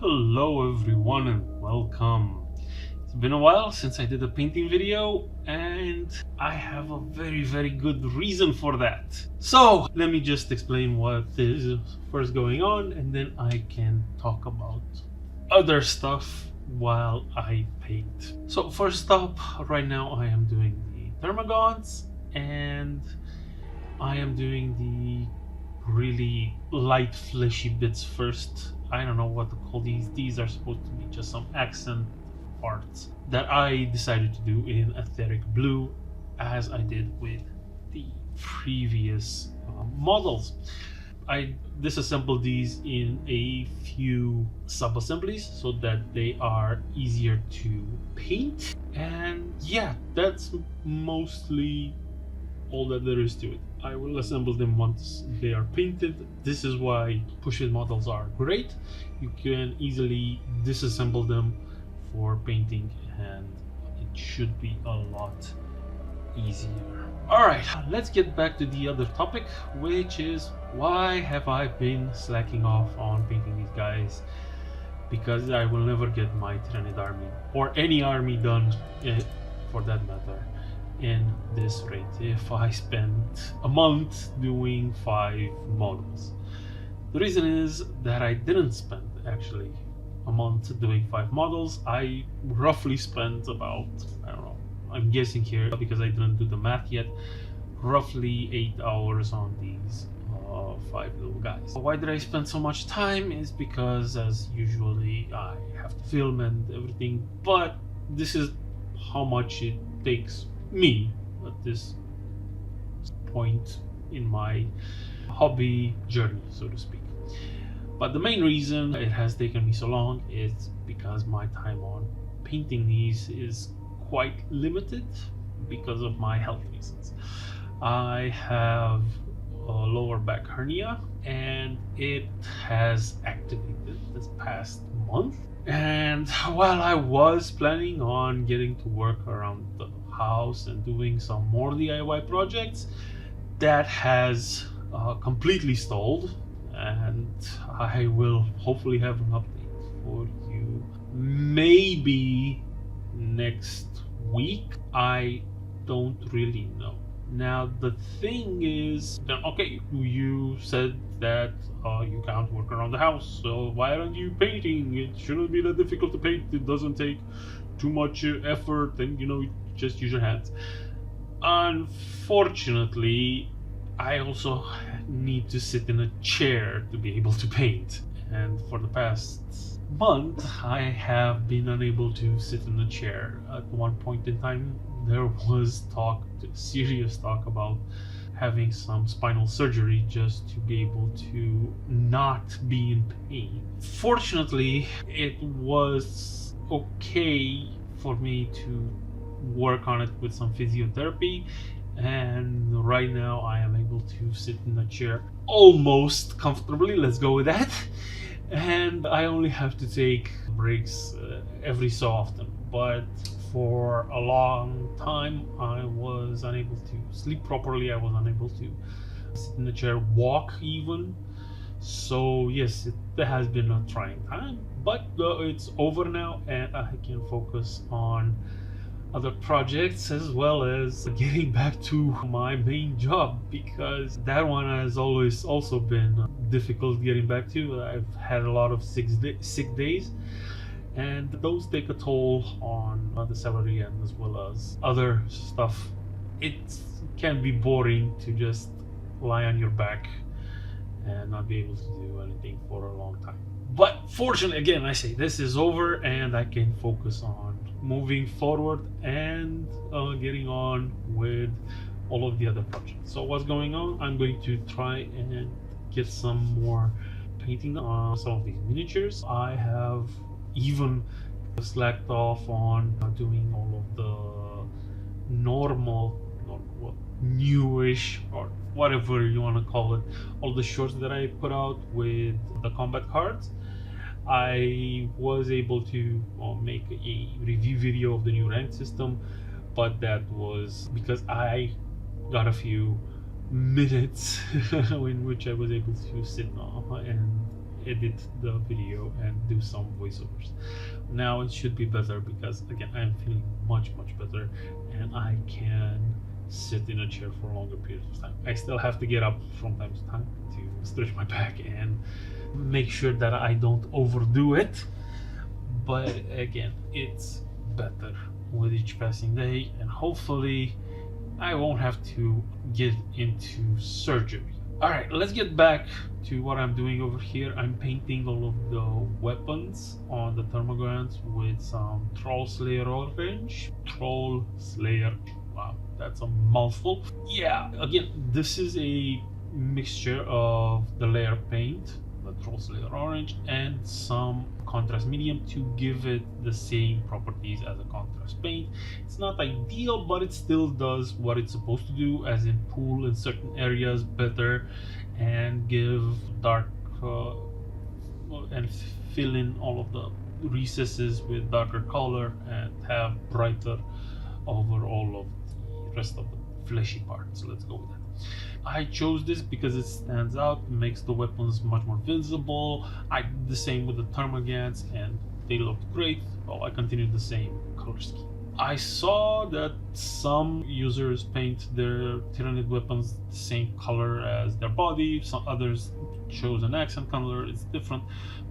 Hello everyone and welcome. It's been a while since I did a painting video and I have a very good reason for that. So let me just explain what is first going on and then I can talk about other stuff while I paint. So first up, right now I am doing the Thermagants and I am doing the really light fleshy bits first. I don't know what to call these. These are supposed to be just some accent parts that I decided to do in etheric blue, as I did with the previous models. I disassembled these in a few sub-assemblies so that they are easier to paint, and yeah, that's mostly all that there is to it. I will assemble them once they are painted. This is why push-fit models are great. You can easily disassemble them for painting and it should be a lot easier. Alright, let's get back to the other topic, which is why have I been slacking off on painting these guys? Because I will never get my Tyrannid army, or any army done for that matter, in this rate if I spent a month doing 5 models. The reason is that I didn't spend actually a month doing 5 models. I roughly spent about, I don't know, I'm guessing here because I didn't do the math yet, roughly 8 hours on these 5 little guys. Why did I spend so much time? Is because as usually I have to film and everything, but this is how much it takes me at this point in my hobby journey, so to speak. But the main reason it has taken me so long is because my time on painting these is quite limited because of my health reasons. I have a lower back hernia and it has activated this past month, and while I was planning on getting to work around the house and doing some more DIY projects, that has completely stalled, and I will hopefully have an update for you maybe next week. I don't really know. Now the thing is that, okay, you said that you can't work around the house, so why aren't you painting? It shouldn't be that difficult to paint. It doesn't take too much effort, and you know, just use your hands. Unfortunately, I also need to sit in a chair to be able to paint, and for the past month I have been unable to sit in a chair. At one point in time there was serious talk about having some spinal surgery just to be able to not be in pain. Fortunately, it was okay for me to work on it with some physiotherapy, and right now I am able to sit in a chair almost comfortably, let's go with that, and I only have to take breaks every so often. But for a long time I was unable to sleep properly, I was unable to sit in the chair, walk even. So yes, it has been a trying time, but it's over now and I can focus on other projects as well as getting back to my main job, because that one has always also been difficult getting back to. I've had a lot of sick days, and those take a toll on the salary and as well as other stuff. It can be boring to just lie on your back and not be able to do anything for a long time. But fortunately, again, I say this is over and I can focus on moving forward and getting on with all of the other projects. So what's going on? I'm going to try and get some more painting on some of these miniatures. I have even slacked off on doing all of the normal, newish, or whatever you want to call it, all the shorts that I put out with the combat cards. I was able to make a review video of the new rank system, but that was because I got a few minutes in which I was able to sit and edit the video and do some voiceovers. Now it should be better because again I'm feeling much better and I can sit in a chair for longer periods of time. I still have to get up from time to time to stretch my back and make sure that I don't overdo it, but again it's better with each passing day, and hopefully I won't have to get into surgery. Alright, let's get back to what I'm doing over here. I'm painting all of the weapons on the Neurogaunts with some Troll Slayer orange. Troll Slayer, wow, that's a mouthful. Yeah, again, this is a mixture of the layer paint, the Troll Slayer orange, and some contrast medium to give it the same properties as a contrast paint. It's not ideal, but it still does what it's supposed to do, as in pull in certain areas better and give dark and fill in all of the recesses with darker color and have brighter over all of the rest of the fleshy parts. Let's go with that. I chose this because it stands out, makes the weapons much more visible. I did the same with the Termagants and they looked great. Well, I continued the same color scheme. I saw that some users paint their Tyrannid weapons the same color as their body, some others chose an accent color, it's different,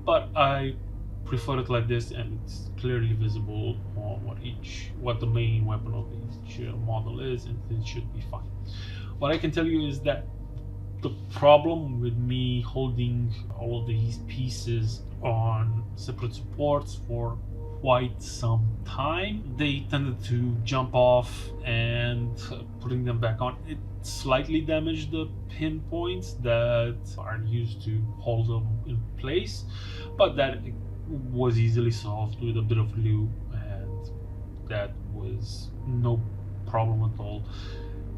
but I prefer it like this, and it's clearly visible on what the main weapon of each model is, and it should be fine. What I can tell you is that the problem with me holding all of these pieces on separate supports for quite some time, they tended to jump off, and putting them back on, it slightly damaged the pin points that are used to hold them in place, but that was easily solved with a bit of glue, and that was no problem at all.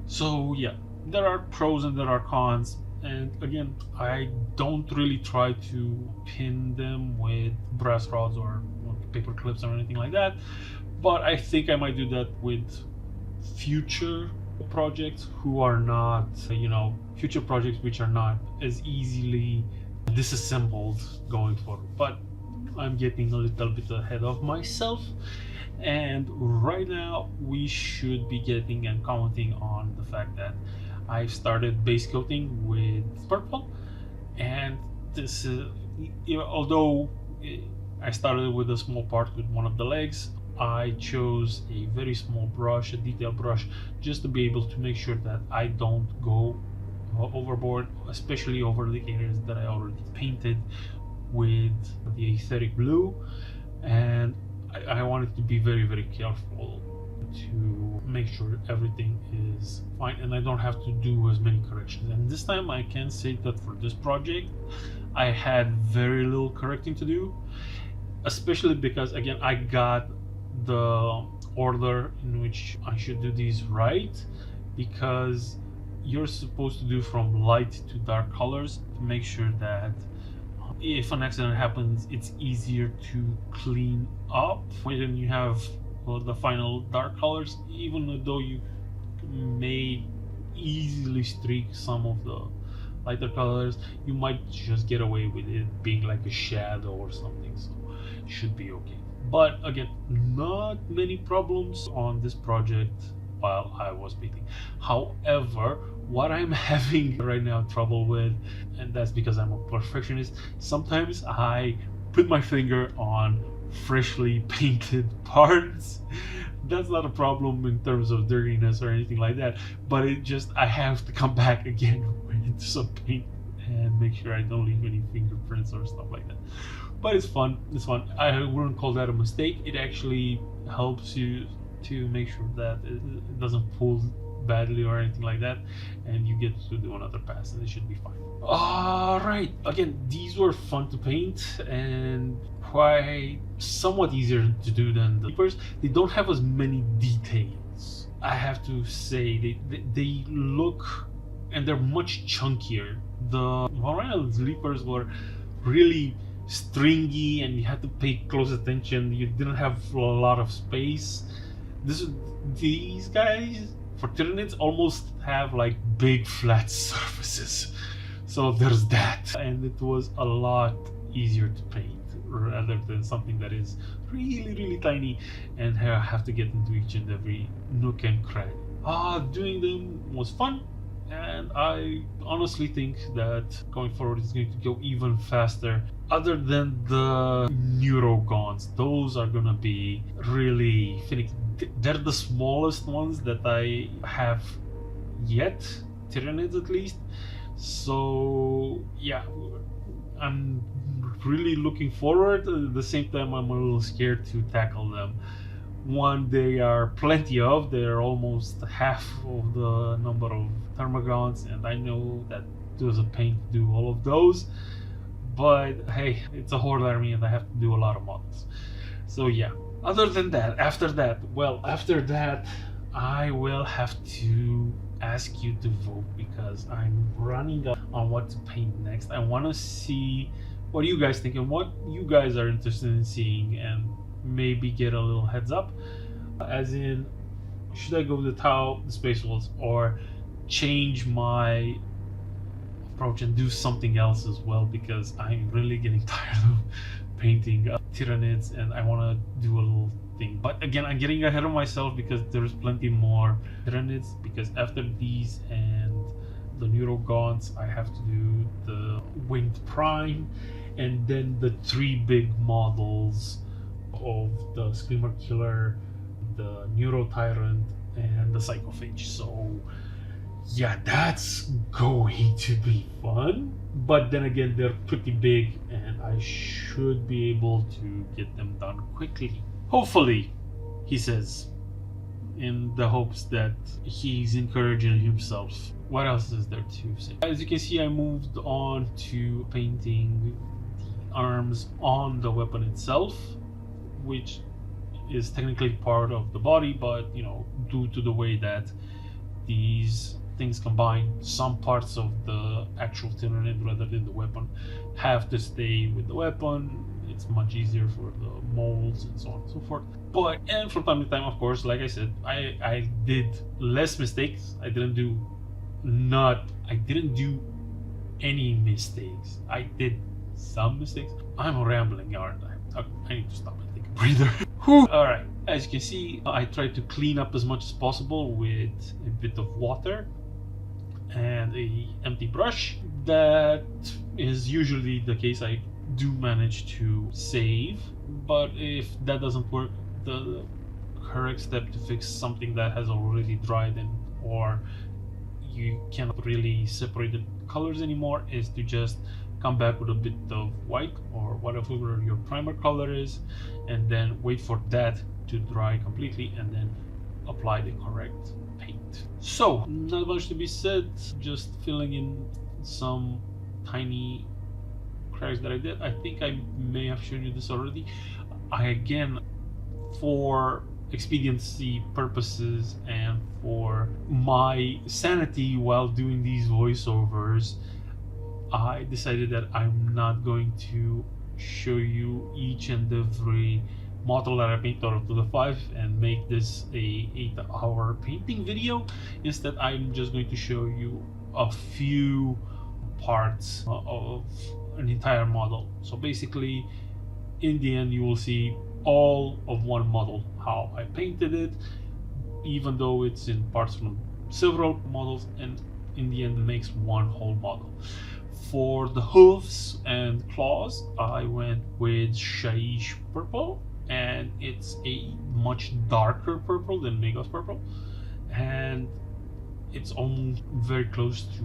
So yeah, there are pros and there are cons, and again, I don't really try to pin them with brass rods or paper clips or anything like that, but I think I might do that with future projects who are not, future projects which are not as easily disassembled going forward. But I'm getting a little bit ahead of myself, and right now we should be getting and commenting on the fact that I've started base coating with purple, and this is, although I started with a small part with one of the legs, I chose a very small brush, a detail brush, just to be able to make sure that I don't go overboard, especially over the areas that I already painted with the etheric blue, and I wanted to be very careful to make sure everything is fine and I don't have to do as many corrections. And this time I can say that for this project I had very little correcting to do, especially because again I got the order in which I should do these right, because you're supposed to do from light to dark colors to make sure that if an accident happens, it's easier to clean up when you have the final dark colors, even though you may easily streak some of the lighter colors, you might just get away with it being like a shadow or something, so it should be okay. But again, not many problems on this project while I was painting. However, what I'm having right now trouble with, and that's because I'm a perfectionist, sometimes I put my finger on freshly painted parts. That's not a problem in terms of dirtiness or anything like that, but it just, I have to come back again with some paint and make sure I don't leave any fingerprints or stuff like that. But it's fun, it's fun. I wouldn't call that a mistake. It actually helps you to make sure that it doesn't pull badly or anything like that, and you get to do another pass and it should be fine. Alright, again, these were fun to paint and quite somewhat easier to do than the Leapers. They don't have as many details, I have to say. They look, and they're much chunkier. The Warhammer Leapers were really stringy and you had to pay close attention. You didn't have a lot of space. These guys for Tyrannids almost have like big flat surfaces, so there's that, and it was a lot easier to paint rather than something that is really tiny and have to get into each and every nook and cranny. Doing them was fun, and I honestly think that going forward it's going to go even faster. Other than the Neurogaunts, those are gonna be really finicky. They're the smallest ones that I have yet, Tyrannids at least. So yeah, I'm really looking forward. At the same time, I'm a little scared to tackle them. One, they are plenty of. They're almost half of the number of Barbgaunts, and I know that it was a pain to do all of those. But hey, it's a horde army, and I have to do a lot of models. So yeah. Other than that, after that, I will have to ask you to vote because I'm running up on what to paint next. I want to see what you guys think and what you guys are interested in seeing, and maybe get a little heads up. As in, should I go with the Tau, the Space Wolves, or change my approach and do something else as well? Because I'm really getting tired of painting Tyrannids, and I want to do a little thing. But again, I'm getting ahead of myself because there's plenty more Tyrannids. Because after these and the Neurogaunts, I have to do the Winged Prime, and then the 3 big models of the Screamer Killer, the Neuro Tyrant, and the Psychophage. So yeah, that's going to be fun. But then again, they're pretty big, and I should be able to get them done quickly. Hopefully, he says, in the hopes that he's encouraging himself. What else is there to say? As you can see, I moved on to painting the arms on the weapon itself, which is technically part of the body, but you know, due to the way that these things combine, some parts of the actual Tyrannid rather than the weapon have to stay with the weapon. It's much easier for the molds and so on and so forth. But, and from time to time, of course, like I said, I did less mistakes. I didn't do any mistakes. I did some mistakes. I'm rambling, aren't I? Okay, I need to stop and take a breather. Alright, as you can see, I tried to clean up as much as possible with a bit of water and a empty brush. That is usually the case. I do manage to save, but if that doesn't work, the correct step to fix something that has already dried and or you cannot really separate the colors anymore is to just come back with a bit of white or whatever your primer color is, and then wait for that to dry completely and then apply the correct paint. So not much to be said, just filling in some tiny cracks that I did. I think I may have shown you this already. Again, for expediency purposes and for my sanity while doing these voiceovers, I decided that I'm not going to show you each and every model that I paint out of the 5 and make this a 8-hour painting video. Instead, I'm just going to show you a few parts of an entire model. So basically, in the end, you will see all of one model, how I painted it, even though it's in parts from several models, and in the end it makes one whole model. For the hooves and claws, I went with Shaiish purple, and it's a much darker purple than Magos purple, and it's almost very close to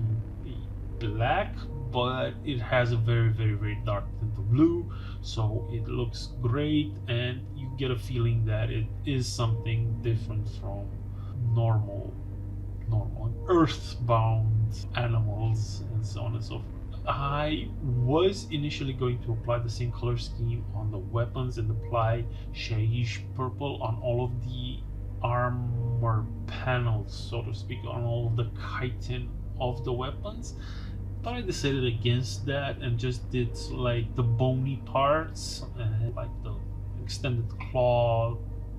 black, but it has a very dark tint of blue, so it looks great, and you get a feeling that it is something different from normal earthbound animals and so on and so forth. I was initially going to apply the same color scheme on the weapons and apply Shaiish purple on all of the armor panels, so to speak, on all of the chitin of the weapons, but I decided against that and just did like the bony parts, like the extended claw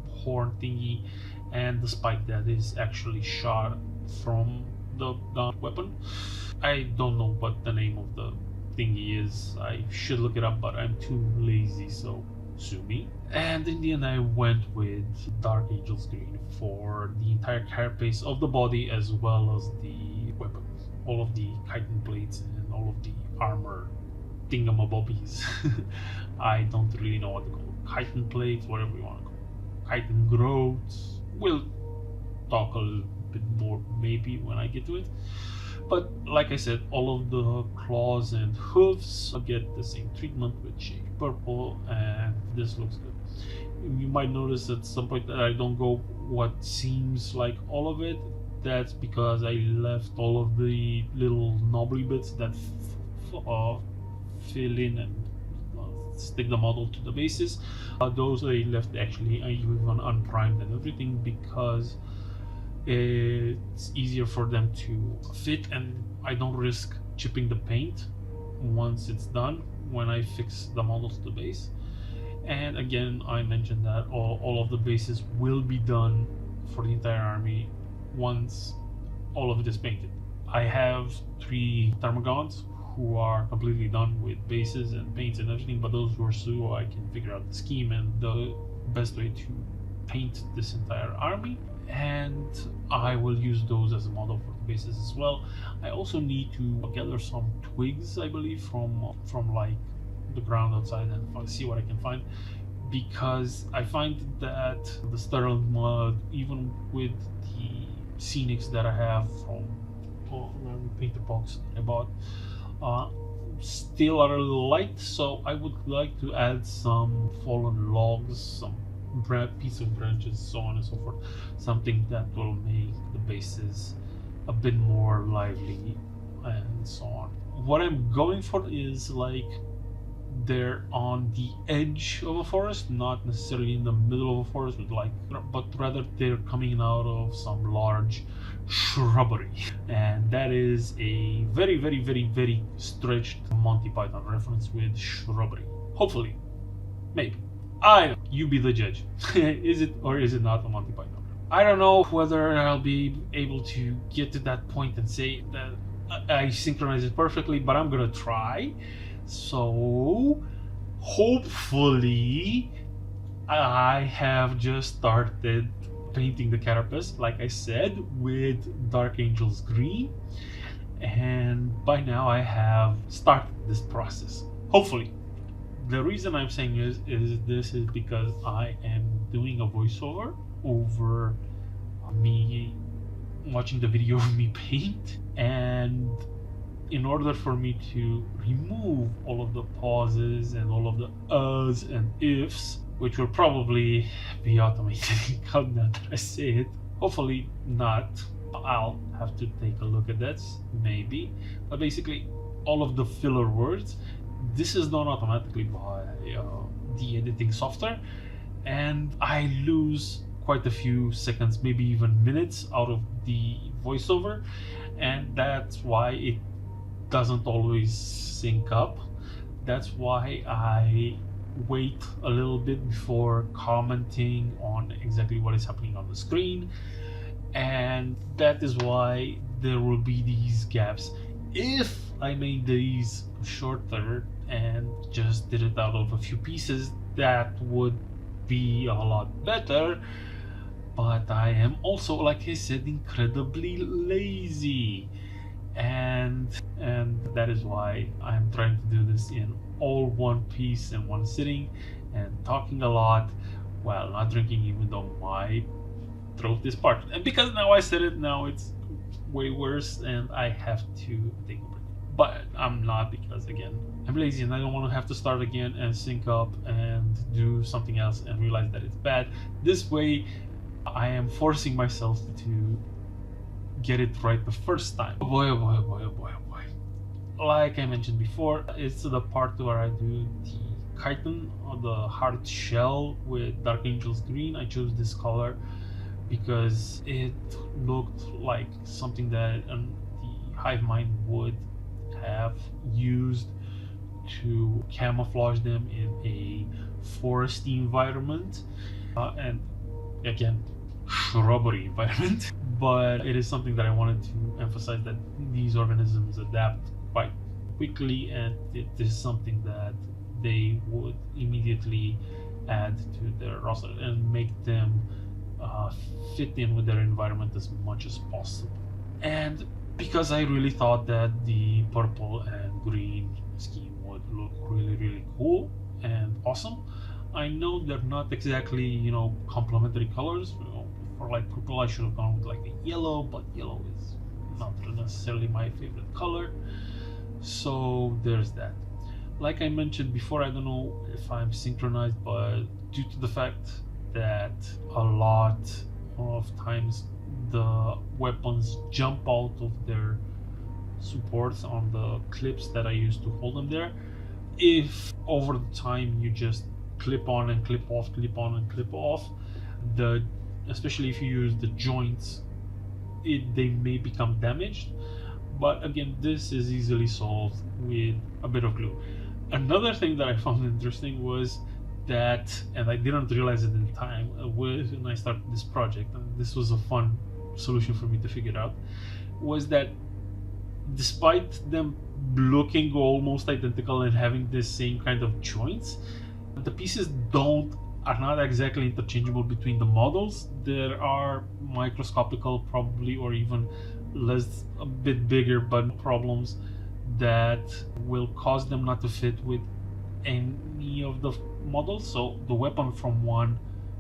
horn thingy and the spike that is actually shot from the gun weapon. I don't know what the name of the thingy is. I should look it up, but I'm too lazy, so sue me. And in the end, I went with Dark Angel's Green for the entire carapace of the body, as well as the weapon. All of the chitin plates and all of the armor thingamabobbies. I don't really know what to call them. Chitin plates, whatever you want to call them. Chitin growths. We'll talk a little bit more maybe when I get to it. But like I said, all of the claws and hooves get the same treatment with shade purple, and this looks good. You might notice at some point that I don't go what seems like all of it. That's because I left all of the little knobbly bits that fill in and stick the model to the bases. Those I left actually even unprimed and everything, because it's easier for them to fit, and I don't risk chipping the paint once it's done when I fix the model to the base. And again, I mentioned that all of the bases will be done for the entire army once all of it is painted. I have 3 Barbgaunts who are completely done with bases and paints and everything, but those were so I can figure out the scheme and the best way to paint this entire army, and I will use those as a model for the bases as well. I also need to gather some twigs, I believe, from like the ground outside, and see what I can find, because I find that the sterile mud, even with the scenics that I have from the painter box that I bought, still are a little light, so I would like to add some fallen logs, some piece of branches, so on and so forth, something that will make the bases a bit more lively and so on. What I'm going for is like they're on the edge of a forest, not necessarily in the middle of a forest, but rather they're coming out of some large shrubbery, and that is a very, very, very, very stretched Monty Python reference with shrubbery. Hopefully, maybe. I don't know. You be the judge. Is it or is it not a Monty Python? I don't know whether I'll be able to get to that point and say that I synchronize it perfectly, but I'm gonna try. So hopefully I have just started painting the carapace, like I said, with Dark Angel's Green, and by now I have started this process, hopefully. The reason I'm saying is because I am doing a voiceover over me watching the video of me paint, and in order for me to remove all of the pauses and all of the uhs and ifs, which will probably be automated now that I say it, hopefully not, I'll have to take a look at that, maybe, but basically all of the filler words, this is done automatically by the editing software, and I lose quite a few seconds, maybe even minutes out of the voiceover, and that's why it doesn't always sync up. That's why I wait a little bit before commenting on exactly what is happening on the screen, and that is why there will be these gaps. If I made these shorter and just did it out of a few pieces, that would be a lot better, but I am also, like I said, incredibly lazy, and that is why I'm trying to do this in all one piece in one sitting and talking a lot while not drinking, even though my throat is parched. And because now I said it, now it's way worse and I have to take a break. But I'm not, because again, I'm lazy and I don't want to have to start again and sync up and do something else and realize that it's bad. This way I am forcing myself to get it right the first time. Oh boy, oh boy, oh boy, oh boy, oh boy. Like I mentioned before, it's the part where I do the chitin, or the hard shell with Dark Angel's Green. I chose this color because it looked like something that the hive mind would have used to camouflage them in a foresty environment, and again, shrubbery environment. But it is something that I wanted to emphasize, that these organisms adapt quite quickly, and it is something that they would immediately add to their roster and make them fit in with their environment as much as possible. And because I really thought that the purple and green scheme would look really cool and awesome, I know they're not exactly, you know, complementary colors. You know, for like purple, I should have gone with like a yellow, but yellow is not necessarily my favorite color. So there's that. Like I mentioned before, I don't know if I'm synchronized, but due to the fact that a lot of times the weapons jump out of their supports on the clips that I use to hold them there, if over the time you just clip on and clip off, clip on and clip off, especially if you use the joints, they may become damaged. But again, this is easily solved with a bit of glue. Another thing that I found interesting was that, and I didn't realize it in time when I started this project, and this was a fun solution for me to figure out, was that despite them looking almost identical and having the same kind of joints, the pieces are not exactly interchangeable between the models. There are microscopical, probably, or even a bit bigger but problems that will cause them not to fit with any of the models. So the weapon from one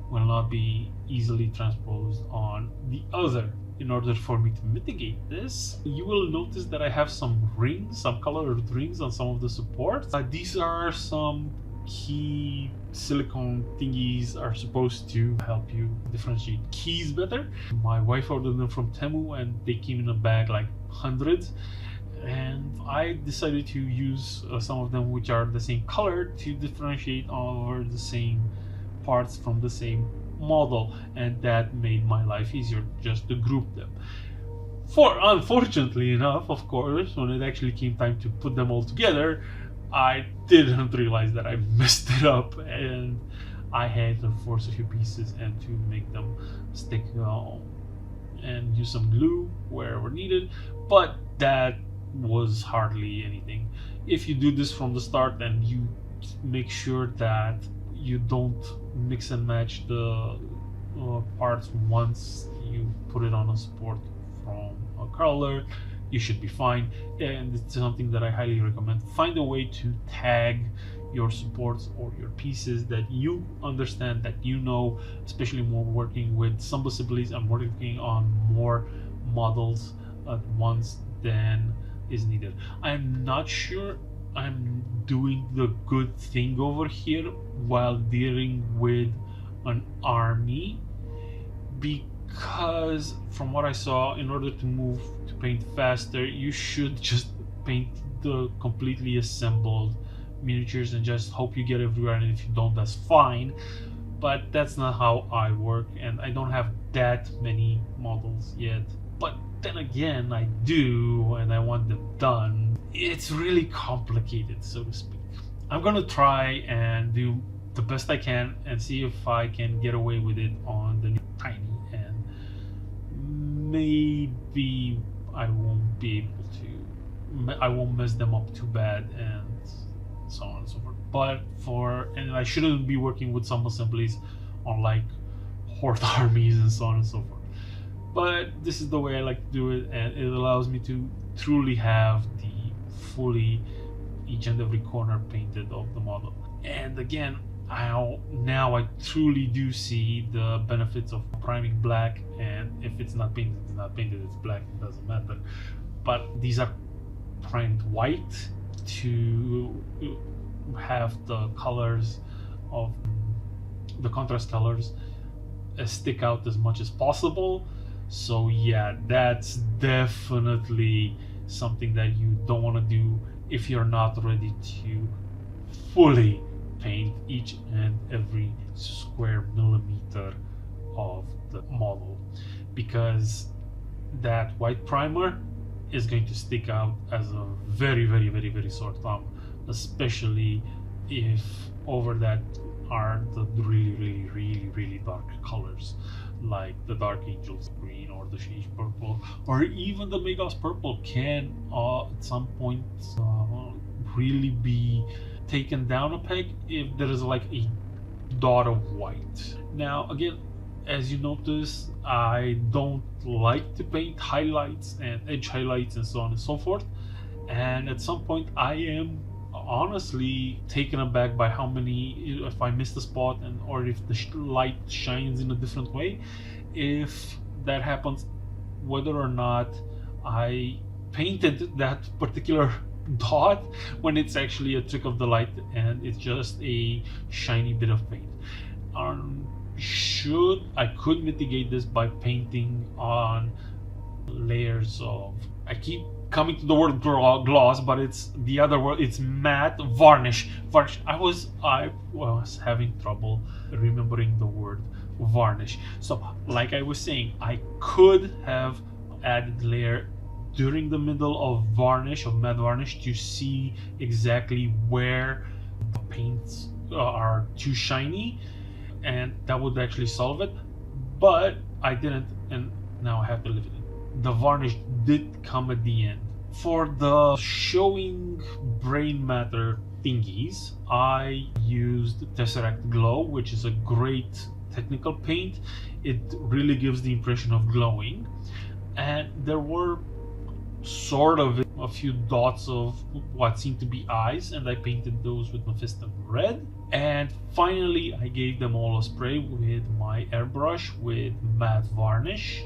will not be easily transposed on the other. In order for me to mitigate this, you will notice that I have some rings, some colored rings on some of the supports. These are some key silicone thingies, are supposed to help you differentiate keys better. My wife ordered them from Temu and they came in a bag like hundreds, and I decided to use some of them which are the same color to differentiate over the same parts from the same model, and that made my life easier just to group them. Unfortunately enough, of course, when it actually came time to put them all together, I didn't realize that I messed it up, and I had to force a few pieces and to make them stick and use some glue wherever needed, but that was hardly anything. If you do this from the start and you make sure that you don't mix and match the parts once you put it on a support from a color, you should be fine. And it's something that I highly recommend. Find a way to tag your supports or your pieces that you understand, that you know, especially when working with some assemblies and working on more models at once than is needed. I'm not sure I'm doing the good thing over here while dealing with an army, because from what I saw, in order to paint faster, you should just paint the completely assembled miniatures and just hope you get everywhere, and if you don't, that's fine. But that's not how I work, and I don't have that many models yet. But then again, I do, and I want them done. It's really complicated, so to speak. I'm gonna try and do the best I can and see if I can get away with it on the new Tiny, and maybe I won't be able to, I won't mess them up too bad, and so on and so forth. But and I shouldn't be working with some assemblies on like horde armies and so on and so forth. But this is the way I like to do it, and it allows me to truly have the fully each and every corner painted of the model. And again, now I truly do see the benefits of priming black, and if it's not painted, it's not painted, it's black, it doesn't matter. But these are primed white to have the colors of the contrast colors stick out as much as possible. So yeah, that's definitely something that you don't want to do if you're not ready to fully paint each and every square millimeter of the model, because that white primer is going to stick out as a very sore thumb, especially if over that are the really dark colors, like the Dark Angels green or the Shade purple, or even the Megos purple can at some point really be taken down a peg if there is like a dot of white. Now again, as you notice, I don't like to paint highlights and edge highlights and so on and so forth, and at some point I am honestly taken aback by how many, if I missed a spot and or if the light shines in a different way, if that happens, whether or not I painted that particular dot when it's actually a trick of the light and it's just a shiny bit of paint. I could mitigate this by painting on layers of, I keep coming to the word gloss, but it's the other word, it's matte varnish. I was having trouble remembering the word varnish. So like I was saying, I could have added layer during the middle of varnish, of matte varnish, to see exactly where the paints are too shiny, and that would actually solve it, but I didn't, and now I have to live with it. The varnish did come at the end. For the showing brain matter thingies, I used Tesseract Glow, which is a great technical paint. It really gives the impression of glowing, and there were sort of a few dots of what seemed to be eyes, and I painted those with Mephiston red. And finally I gave them all a spray with my airbrush with matte varnish,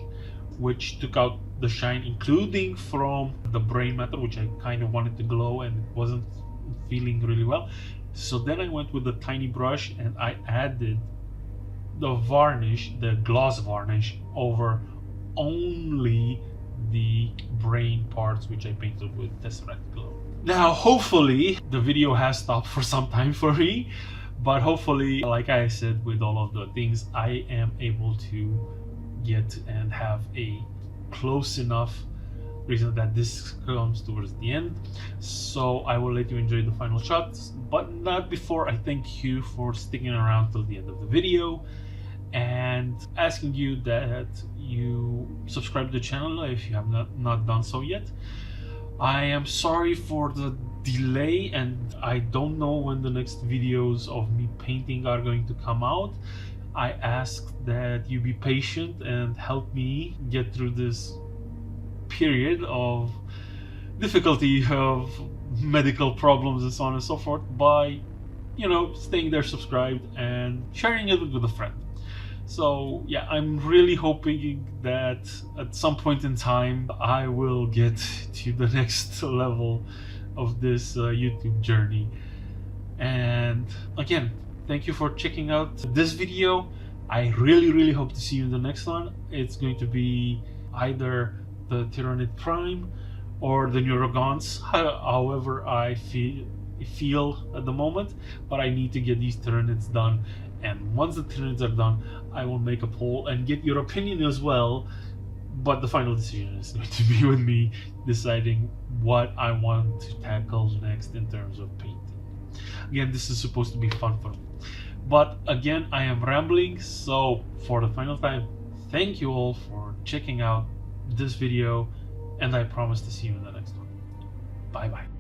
which took out the shine, including from the brain matter, which I kind of wanted to glow and it wasn't feeling really well. So then I went with a tiny brush and I added the varnish, the gloss varnish, over only the brain parts, which I painted with Tesseract Glow. Now hopefully the video has stopped for some time for me, but hopefully, like I said, with all of the things, I am able to get and have a close enough reason that this comes towards the end. So I will let you enjoy the final shots, but not before I thank you for sticking around till the end of the video, and asking you that you subscribe to the channel if you have not done so yet. I am sorry for the delay, and I don't know when the next videos of me painting are going to come out. I ask that you be patient and help me get through this period of difficulty, of medical problems and so on and so forth, by, you know, staying there subscribed and sharing it with a friend. So yeah, I'm really hoping that at some point in time I will get to the next level of this YouTube journey. And again, thank you for checking out this video. I really hope to see you in the next one. It's going to be either the Tyrannid Prime or the Neurogaunts, however I feel at the moment, but I need to get these Tyrannids done. And once the Tyrannids are done, I will make a poll and get your opinion as well. But the final decision is going to be with me deciding what I want to tackle next in terms of painting. Again, this is supposed to be fun for me. But again, I am rambling, so for the final time, thank you all for checking out this video, and I promise to see you in the next one. Bye bye.